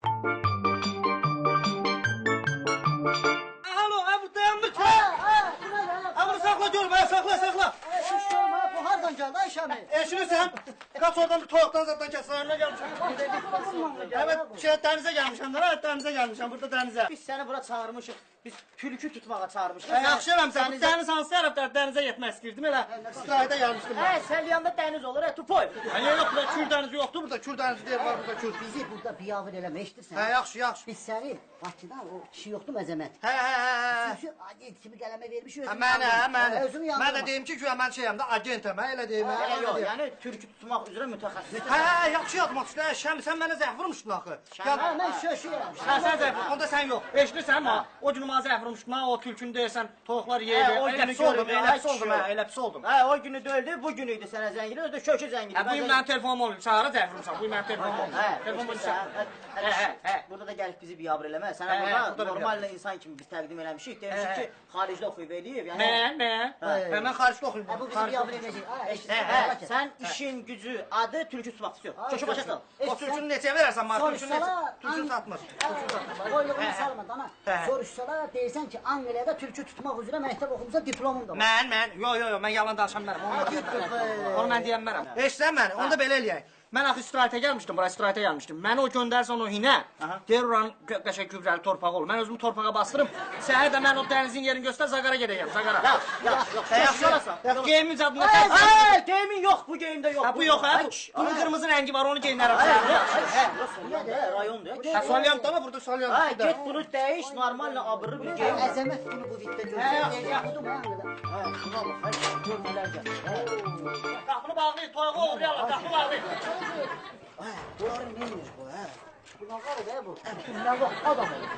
Alo, bu dayanmır ki. Bunu sakla görüm, sakla. Şiş görüm ha, bu hardan geldi Ayşəmi? Eşinirsən, qaç oradan bir toyuqdan zaten kes, sahibine gelmişəm. Evet, dənizə gəlmişəm, dənizə gəlmişəm, burada dənizə. Biz səni bura çağırmışıq, biz tülkü tutmağa çağırmışıq. Yaxşı eləmsən, bu dəniz hansı tərəfdə dənizə yetmək istəyirdim, elə istirahətə gəlmişdim. Səlyanda dəniz olur, tupoy. Yox, kür dənizi yoxdur burada, kür dənizi deyil, var burada kür. Bizi burada biyavır eləmə, eşitirsən? Yaxşı. Biz səni Bakıdan, o kişi yoxdur Məzəmət. Hə. Kimi qələmə vermiş özünü. Mən də deyim ki, güya mən şeyəm də, agentəm, elə deyim. Yox, yəni tülkü tutmaq üzrə mütəxəssis. Yaxşı yadmaq istəyir, Şəmi, sən mənə zəhv vurmuşdun axı. Mən şöşüyəm. Sən zəhv, onda sən yox. Eşidirsən mi? O gün mənə zəhv vurmuşdun, o tülkünü deyirsən, toyuqlar yeyir. O günü gördüm, elə pis oldum. O günü döldü, bu günü idi sənə zəngili, özü də kökü zəngili. Bu mənim telefonum olmuyor, sağara zəhv vurmuşam, bu mənim telefonum olmuyor. Telefonum Burada da gəlib bizi biyabır eləmə. Sənə burada normal insan kimi biz təqdim eləmişik. Demişik ki, xaricdə oxuyub eləyib. Mən xaricdə oxuyub. Bu bizi biyabır eləyəcək. Sən işin gücü, adı tülkü tutmaq istiyor. Köşü başa sal. O tülkünü neçəyə verərsən, tülkünü neçə? Tülkünü satmır. Qoyluğunu salma, dana. Soruşsalar, deyirsən ki, Angliyada tülkü tutmaq üzrə məktəb oxumuza diplomum da var. Yox, mən yalan danışan mənəm. Onu mən deyən mənəm. Eşsən məni, onda belə eləyək. Mən axı istirahətə gəlmişdim, bura istirahətə gəlmişdim. Məni o göndərsən o hinə, deyir oranın qəşəng gübrəli torpağı olur. Mən özümü torpağa bastırım, səhər də mən o dənizin yerini göstər, Zaqara gedəyəm, Zaqara. Yaxşı olasan. Geyimin cadında tək. Geyimin yox, bu geyimdə yox. Bu yox, bunun qırmızı rəngi var, onu geyinərəm. Rayondur. Salyan da burada salyan. Get bunu dəyiş, normal abırır bir geyim. Əzəmət bunu bu viddə göstər. Qapını bağlayın, toyuğu uğrayalım, qapını bağlayın. Bunları neymiş bu, hə? Bunlar var bu. Nə vaxt adam olur?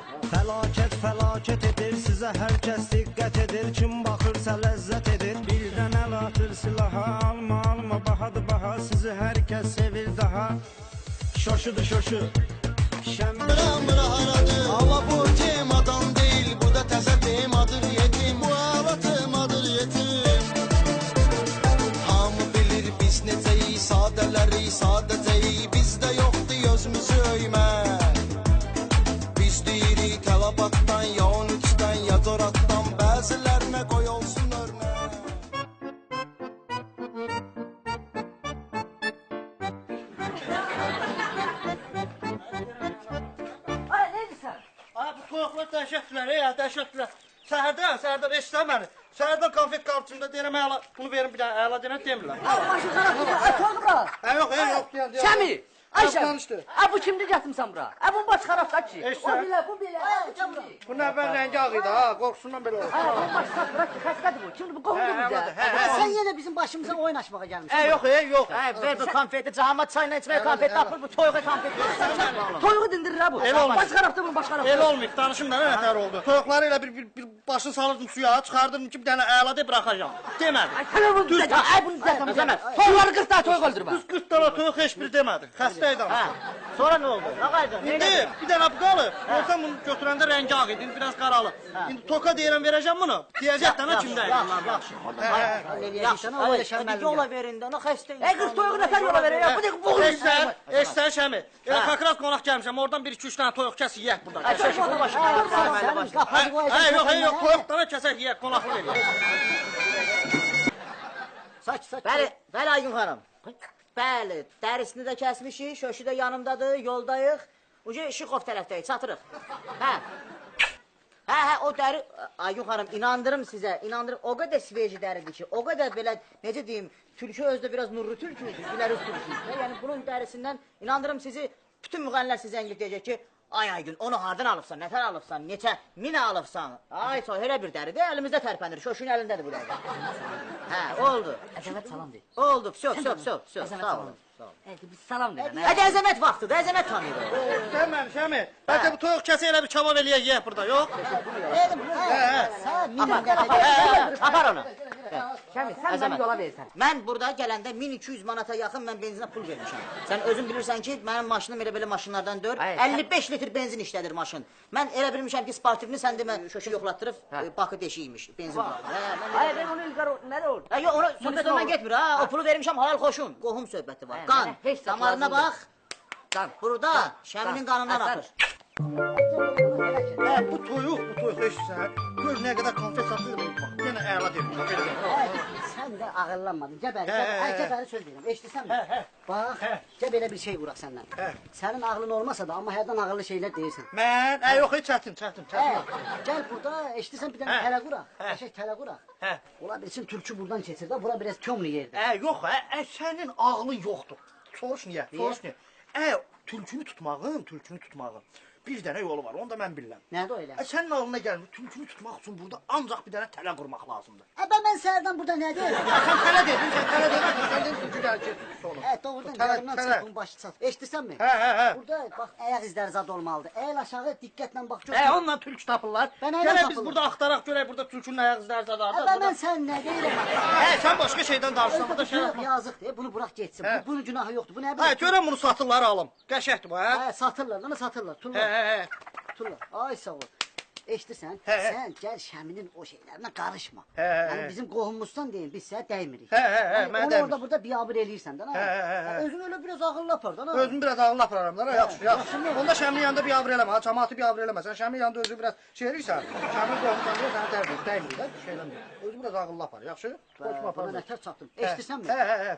Fəlakət edir sizə hər kəs diqqət edir. Kim baxırsa ləzzət edir. Birdən əl atır silaha, alma, bahadır baha. Sizi hər kəs sevir daha. Şoşu. Şəmbıra haradır? Ama bu temadan değil, bu da təzə temadır yetim. Bu hava temadır yetim. Hamı bilir biz necəyi, sadəcəyi bizdə yoxdur gözümüzü öymə. Biz deyirik tələbatdan, ya 13-dən, ya Doratdan, bəzilərinə qoy olsun örnə. Ay, neydisən? Bu toyuqlar dəhşətdirlər, Səhərdən eşitsən məni. Səhərdən konfet qartımda deyirəm, bunu verin bir dənə, əla deyirəm, demirlər. Başın xarabdır, toyuqlar. Yox. Şəmi, Ayşə, danışdı. bu kimdir gətirmisən bura? Bu baş xarabda ki. Eşitsən? Bu bilə, bu kimdir? Bu nəvvəl rəngi ağ idi, qorxusundan belə olur. Bu baş xarabda ki, xəstədir bu. Kimdir bu, qohumdur bizə. Sən yenə bizim başımıza oyun açmağa gəlmişsin. Yox. Ver bu konfeti, cahama çayla içməyə konfet tapır, bu toyuğa konfet verir. Toyuğu dindirir ha bu. Elə olmaz. Baş xarabda bu, baş xarabda. Elə olmayıb, danışım da nətər oldu. Toyuqları elə bir başını salırdım suya, çıxardırdım ki, bir dənə əla deyib bıraxacam. Demədi. Ay, sən bunu düzəltə, bunu düzəltə. Toyuqları 40 tane toyuq öldürmə. 40 dana toyuq heç bir demədi. Xəstə idi ama. Sonra nə oldu? Nə qaydı? İndi bir dənə bu qalıb. Olsam bunu götürəndə rəngi ağ idi, indi biraz qaralıb. İndi toka deyirəm, verəcəm bunu. Deyəcək dana kimdəydi? Yaxşı. Hadi yola verin də, nə xəstə. 40 toyuğu nə sən yola verir? Bu boğul. Eşsən Şəmi. Elə kakrat qonaq gəlmişəm, oradan 1-2-3 dənə toyuq kəs yeyək burada. Yox, toyuq dana kəsək yeyək, qonaqlıq eləyək. Saç. Bəli, Aygün xanım. Bəli, dərisini də kəsmişik, şöşü də yanımdadır, yoldayıq. Uca Şıxov tərəfdəyik, çatırıq. O dəri, Aygün xanım, inandırım sizə, o qədər sveji dəridir ki, o qədər belə, necə deyim, tülkü özdə biraz nurlu tülküdür, gülərüz tülküdür. Yəni bunun dərisindən, inandırım sizi, bütün müğənilər sizə əngilib deyəcək ki, ay Aygün, onu hardan alıbsan, nətər alıbsan, neçə, minə alıbsan. Ay, elə bir dəridir, əlimizdə tərpənir, şöşün əlindədir bu dəri. Oldu. Əzəmət salam deyir. Oldu, sağ olun. Biz salam deyir. Hadi əzəmət vaxtıdır, əzəmət tanıyır. Şəmi, bəlkə bu toyuq kəsə elə bir kabab eləyək yeyək burada, yox? Apar onu. Şəmi, sən məni yola verirsən. Mən burada gələndə 1200 manata yaxın mən benzinə pul vermişəm. Sən özün bilirsən ki, mənim maşınım elə maşınlardan 55 litr benzin işlədir maşın. Mən elə bilmişəm ki, sportivini sən demə şöşü yoxlatdırıb, bakı deşiymiş, benzin baxır. Ay, ben onu İlqar, nə oldu? Yox, onu söhbət ondan getmir ha, o pulu vermişəm halal xoşun. Qohum söhbəti var, qan, damarına bax. Can. Burada Şəminin qanından Həsən. axır. Bu toyuq eşitsən. Gör nə qədər konfet satılır benim bax. Yenə əla demişəm. Belə deyim. Sən də ağıllanmadın. Gəbəri, gəbəri söz deyirəm. Eşidirsən mi? Bax, gəl belə bir şey quraq səndən. Sənin ağlın olmasa da, amma hərdən ağıllı şeylər deyirsən. Mən, yox, çətin. Gəl burada, eşidirsən bir dənə tələ quraq. Qəşəng tələ quraq. Ola bilsin türkü buradan keçir də, bura biraz kömlü yerdir. Yox, sənin ağlın yoxdur. Soruş niyə? Tülkünü tutmağın bir dənə yolu var, onu da mən bilirəm. Nədir o elə? Sənin ağlına gəlmir, tülkünü tutmaq üçün burada ancaq bir dənə tələ qurmaq lazımdır. Mən səhərdən burada nə deyirəm? Sən tələ dedin, sən dedin tülkü gəlir, tülküsü olur. Doğrudan gəlimdən çıxın başı çat. Eşidirsənmi? Burada bax, ayaq izləri zad olmalıdır. Əyil aşağı, diqqətlə bax. Onunla tülkü tapırlar. Mən Gələ biz burada axtaraq görək, burada tülkünün ayaq izləri zad arda. Mən sən nə deyirəm? Sən başqa şeydən danışsan, burada şey yapma. Yazıqdır, bunu burax getsin. Bunun günahı yoxdur. Bu nə bilir? Görəm bunu satırlar alım. Qəşəkdir bu, Satırlar, nə satırlar? Turlar. Ay sağ ol. Eşidirsən? Sən gəl Şəminin o şeylərinə qarışma. Yəni bizim qohumumuzdan deyim, biz sənə dəymirik. Onu orada burada biabır eləyirsən də. Özün öyle biraz ağıllı apar da. Özün biraz ağıllı apararım da. Yaxşı. Onda Şəminin yanında biabır eləmə, cəmaatı biabır eləmə. Sən Şəminin yanında özü biraz şey eləyirsən. Şəminin qohumundan deyir, sənə dəymirik də, şeydən deyir. Özün biraz ağıllı apar, yaxşı? Qoçma apar. Buna nətər çatdım. Eşidirsənmi?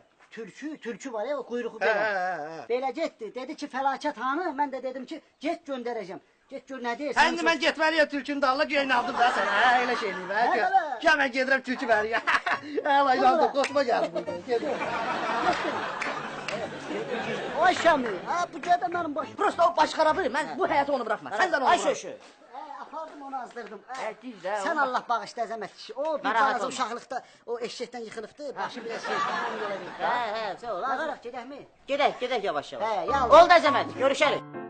Türkü var ya, o quyruğu belə. Belə getdi. Dedi ki, fəlakət hanı? Mən də dedim ki, get göndərəcəm. Get gör nə deyirsən? Həndi mən getməliyəm tülkünü dalına, geyin aldım da sənə. Elə şey eləyim. Gəl mən gedirəm tülkü veriyə. Əla inandım, qoçma gəldi burada. Ay Şəmi, bu gədə mənim başım. Prosta o baş xarabı, mən bu həyatı onu bıraxma. Sən də onu Ay bırax. şöşü. Apardım onu azdırdım. Güzel. Sən Allah bağışla əzəmət kişi. O bir tanesi uşaqlıqda o eşşəkdən yıxılıbdı. Başı biraz şey. Sağ ol. Ağaraq gedəkmi? Gedək yavaş. Yallah. Oldu Əzəmət, görüşərik.